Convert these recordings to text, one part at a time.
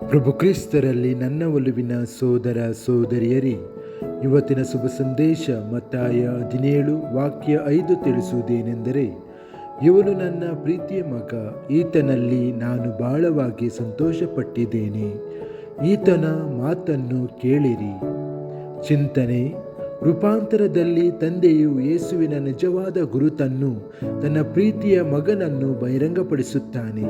ಪ್ರಭು ಕ್ರಿಸ್ತರಲ್ಲಿ ನನ್ನ ಒಲುವಿನ ಸೋದರ ಸೋದರಿಯರೇ, ಇವತ್ತಿನ ಶುಭ ಸಂದೇಶ ಮತ್ತಾಯ 17 ವಾಕ್ಯ 5 ತಿಳಿಸುವುದೇನೆಂದರೆ, ಇವನು ನನ್ನ ಪ್ರೀತಿಯ ಮಗ, ಈತನಲ್ಲಿ ನಾನು ಬಹಳವಾಗಿ ಸಂತೋಷಪಟ್ಟಿದ್ದೇನೆ, ಈತನ ಮಾತನ್ನು ಕೇಳಿರಿ. ಚಿಂತನೆ: ರೂಪಾಂತರದಲ್ಲಿ ತಂದೆಯು ಯೇಸುವಿನ ನಿಜವಾದ ಗುರುತನ್ನು, ತನ್ನ ಪ್ರೀತಿಯ ಮಗನನ್ನು ಬಹಿರಂಗಪಡಿಸುತ್ತಾನೆ.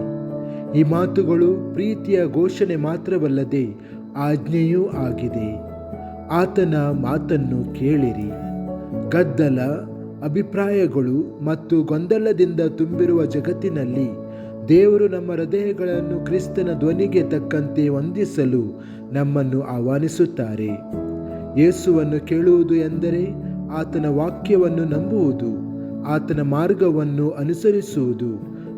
ಈ ಮಾತುಗಳು ಪ್ರೀತಿಯ ಘೋಷಣೆ ಮಾತ್ರವಲ್ಲದೆ ಆಜ್ಞೆಯೂ ಆಗಿದೆ. ಆತನ ಮಾತನ್ನು ಕೇಳಿರಿ. ಗದ್ದಲ, ಅಭಿಪ್ರಾಯಗಳು ಮತ್ತು ಗೊಂದಲದಿಂದ ತುಂಬಿರುವ ಜಗತ್ತಿನಲ್ಲಿ ದೇವರು ನಮ್ಮ ಹೃದಯಗಳನ್ನು ಕ್ರಿಸ್ತನ ಧ್ವನಿಗೆ ತಕ್ಕಂತೆ ಹೊಂದಿಸಲು ನಮ್ಮನ್ನು ಆಹ್ವಾನಿಸುತ್ತಾರೆ. ಯೇಸುವನ್ನು ಕೇಳುವುದು ಎಂದರೆ ಆತನ ವಾಕ್ಯವನ್ನು ನಂಬುವುದು, ಆತನ ಮಾರ್ಗವನ್ನು ಅನುಸರಿಸುವುದು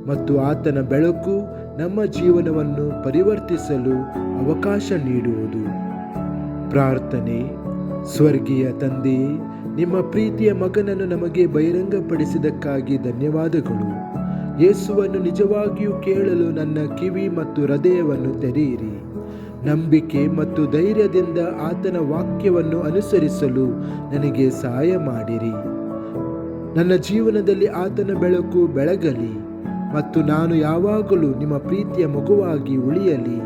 ಮತ್ತು ಆತನ ಬೆಳಕು ನಮ್ಮ ಜೀವನವನ್ನು ಪರಿವರ್ತಿಸಲು ಅವಕಾಶ ನೀಡುವುದು. ಪ್ರಾರ್ಥನೆ: ಸ್ವರ್ಗೀಯ ತಂದೆಯೇ, ನಿಮ್ಮ ಪ್ರೀತಿಯ ಮಗನನ್ನು ನಮಗೆ ಬಹಿರಂಗಪಡಿಸಿದ್ದಕ್ಕಾಗಿ ಧನ್ಯವಾದಗಳು. ಯೇಸುವನ್ನು ನಿಜವಾಗಿಯೂ ಕೇಳಲು ನನ್ನ ಕಿವಿ ಮತ್ತು ಹೃದಯವನ್ನು ತೆರೆಯಿರಿ. ನಂಬಿಕೆ ಮತ್ತು ಧೈರ್ಯದಿಂದ ಆತನ ವಾಕ್ಯವನ್ನು ಅನುಸರಿಸಲು ನನಗೆ ಸಹಾಯ ಮಾಡಿರಿ. ನನ್ನ ಜೀವನದಲ್ಲಿ ಆತನ ಬೆಳಕು ಬೆಳಗಲಿ ಮತ್ತು ನಾನು ಯಾವಾಗಲೂ ನಿಮ್ಮ ಪ್ರೀತಿಯ ಮಗುವಾಗಿ ಉಳಿಯಲಿ.